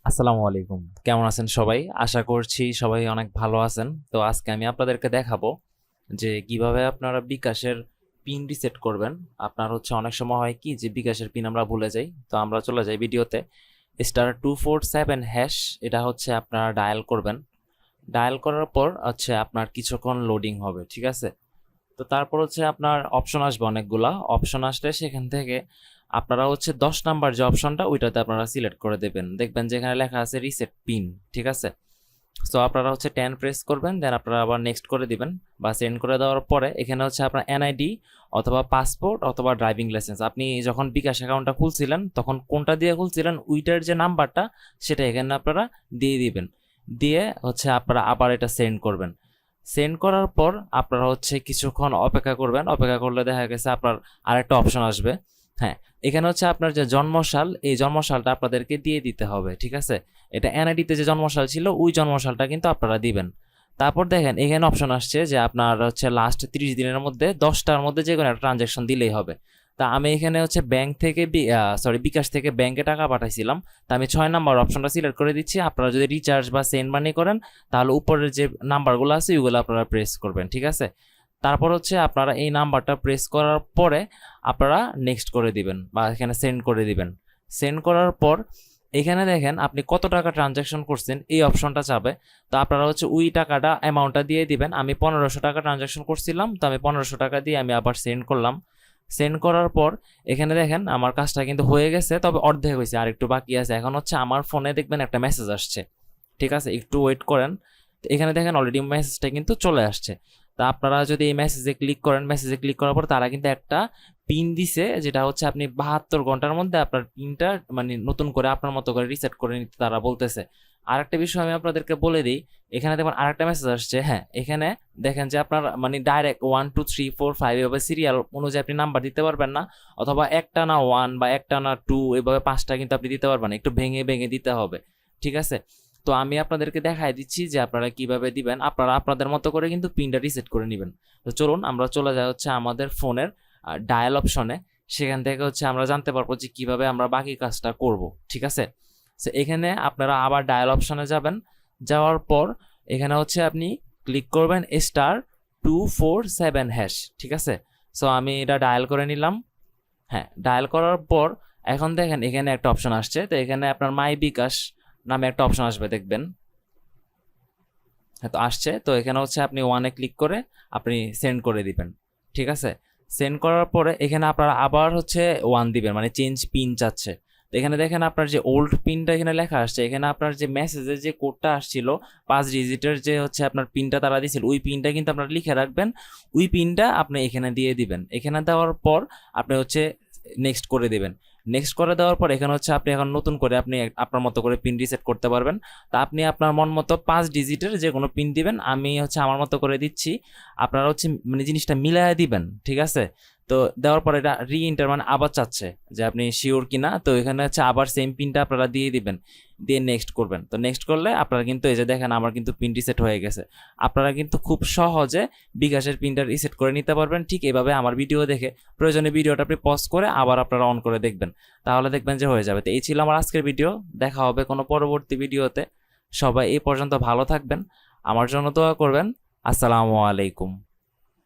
আসসালামু আলাইকুম। কেমন আছেন সবাই? আশা করছি সবাই অনেক ভালো আছেন। তো আজকে আমি আপনাদেরকে দেখাবো যে কিভাবে আপনারা বিকাশের পিন রিসেট করবেন। আপনার অনেক সময় হয় কি যে বিকাশের পিন আমরা ভুলে যাই। তো আমরা চলে যাই ভিডিওতে। *247# এটা আপনারা ডায়াল করবেন। ডায়াল করার পর আপনার কিছুক্ষণ লোডিং হবে। ঠিক আছে? তো তারপর আপনার অপশন আসবে অনেকগুলা। অপশন আসলে সেখান থেকে আপনারা 10 নাম্বার যে অপশনটা ওইটাতে আপনারা সিলেক্ট করে দেবেন। দেখবেন যে এখানে লেখা আছে রিসেট পিন। ঠিক আছে? সো আপনারা 10 প্রেস করবেন, দেন আপনারা আবার নেক্সট করে দিবেন বা সেন্ড করে দেওয়ার পরে এখানে আপনার এনআইডি অথবা পাসপোর্ট অথবা ড্রাইভিং লাইসেন্স, আপনি যখন বিকাশ অ্যাকাউন্টটা খুলছিলেন তখন কোনটা দিয়ে খুলছিলেন ওইটার যে নাম্বারটা সেটা এখানে আপনারা দিয়ে দিবেন। দিয়ে আপনারা আবার এটা সেন্ড করবেন। সেন্ড করার পর আপনারা কিছুক্ষণ অপেক্ষা করবেন। অপেক্ষা করলে দেখা গেছে আপনার আরেকটা অপশন আসবে। হ্যাঁ, এখানে আপনার যে জন্মসাল, এই জন্মসালটা আপনাদেরকে দিয়ে দিতে হবে। ঠিক আছে? এটা এনআইডিতে যে জন্মসাল ছিল ওই জন্মসালটা কিন্তু আপনারা দিবেন। তারপর দেখেন এখানে অপশন আসছে যে আপনার লাস্ট 30 দিনের মধ্যে 10টার মধ্যে যে কোনো একটা ট্রানজ্যাকশন দিলেই হবে। তা আমি এখানে ব্যাংক থেকে বিকাশ থেকে ব্যাংকে টাকা পাঠাইছিলাম। তা আমি 6 নাম্বার অপশনটা সিলেক্ট করে দিচ্ছি। আপনারা যদি রিচার্জ বা সেন্ড মানি করেন তাহলে উপরের যে নাম্বারগুলো আছে ওইগুলো আপনারা প্রেস করবেন। ঠিক আছে? তারপর আপনারা এই নাম্বারটা প্রেস করার পরে আপনারা নেক্সট করে দিবেন বা এখানে সেন্ড করে দিবেন। সেন্ড করার পর এখানে দেখেন আপনি কত টাকা ট্রানজ্যাকশন করছেন এই অপশনটা চাবে। তো আপনারা ওই টাকাটা অ্যামাউন্টটা দিয়ে দিবেন। আমি 1500 টাকা ট্রানজ্যাকশন করছিলাম, তো আমি 1500 টাকা দিয়ে আমি আবার সেন্ড করলাম। সেন্ড করার পর এখানে দেখেন আমার কাজটা কিন্তু হয়ে গেছে, তবে অর্ধেক হয়েছে, আর একটু বাকি আছে। এখন আমার ফোনে দেখবেন একটা মেসেজ আসছে। ঠিক আছে? একটু ওয়েট করেন। তো এখানে দেখেন অলরেডি মেসেজটা কিন্তু চলে আসছে। তা আপনারা যদি এই মেসেজে ক্লিক করেন, মেসেজে ক্লিক করার পর তারা কিন্তু একটা পিন দিছে, যেটা আপনি 72 ঘন্টার মধ্যে আপনার পিনটা মানে নতুন করে আপনার মতো করে রিসেট করে নিতে তারা বলতেছে। আরেকটা বিষয় আমি আপনাদেরকে বলে দিই, এখানে দেখুন আরেকটা মেসেজ আসছে। হ্যাঁ, এখানে দেখেন যে আপনার ডাইরেক্ট 1 2 3 4 5 এভাবে সিরিয়াল অনুযায়ী আপনি নাম্বার দিতে পারবেন না, অথবা একটা না 1 বা একটা না 2 এভাবে 5টা কিন্তু আপনি দিতে পারবেন না, একটু ভেঙে ভেঙে দিতে হবে। ঠিক আছে? তো আমি আপনাদেরকে দেখাই দিচ্ছি যে আপনারা কিভাবে দিবেন। আপনারা আপনাদের মতো করে কিন্তু পিনটা রিসেট করে নেবেন। তো চলুন আমরা চলে যাই আমাদের ফোনের ডায়াল অপশনে। সেখান থেকে আমরা জানতে পারবো যে কিভাবে আমরা বাকি কাজটা করব। ঠিক আছে? সো এখানে আপনারা আবার ডায়াল অপশনে যাবেন। যাওয়ার পর এখানে আপনি ক্লিক করবেন *247#। ঠিক আছে? সো আমি এটা ডায়াল করে নিলাম। হ্যাঁ, ডায়াল করার পর এখন দেখেন এখানে একটা অপশন আসছে। তো এখানে আপনার মাই বিকাশ নামে একটা অপশন আসবে, দেখবেন। হ্যাঁ, তো আসছে। তো এখানে আপনি ওয়ানে ক্লিক করে আপনি সেন্ড করে দিবেন। ঠিক আছে? সেন্ড করার পরে এখানে আপনারা আবার ওয়ান দিবেন, মানে চেঞ্জ পিন চাচ্ছে। তো এখানে দেখেন আপনার যে ওল্ড পিনটা এখানে লেখা আসছে, এখানে আপনার যে মেসেজের যে কোডটা আসছিল 5 ডিজিটের যে আপনার পিনটা তারা দিয়েছিল, ওই পিনটা কিন্তু আপনারা লিখে রাখবেন। ওই পিনটা আপনি এখানে দিয়ে দিবেন। এখানে দেওয়ার পর আপনি নেক্সট করে দিবেন। নেক্সট করে দেওয়ার পর এখানে আপনি এখন নতুন করে আপনি আপনার মতো করে পিন রিসেট করতে পারবেন। তা আপনি আপনার মন মতো 5 ডিজিটের যে কোনো পিন দিবেন। আমি আমার মতো করে দিচ্ছি। আপনারা মানে জিনিসটা মিলাইয়া দিবেন। ঠিক আছে? তো দেওয়ার পর এটা রি-এন্টার মানে আবার চাচ্ছে যে আপনি শিওর কিনা। তো এখানে আবার সেম পিনটা আপনারা দিয়ে দিবেন, দিয়ে নেক্সট করবেন। তো নেক্সট করলে আপনারা কিন্তু এই যে দেখেন আমার কিন্তু পিন রিসেট হয়ে গেছে। আপনারা কিন্তু খুব সহজে বিকাশের পিনটা রিসেট করে নিতে পারবেন ঠিক এভাবে। আমার ভিডিও দেখে প্রয়োজনে ভিডিওটা আপনি পজ করে আবার আপনারা অন করে দেখবেন, তাহলে দেখবেন যে হয়ে যাবে। তো এই ছিল আমার আজকের ভিডিও। দেখা হবে কোনো পরবর্তী ভিডিওতে। সবাই এই পর্যন্ত ভালো থাকবেন, আমার জন্য দোয়া করবেন। আসসালামু আলাইকুম।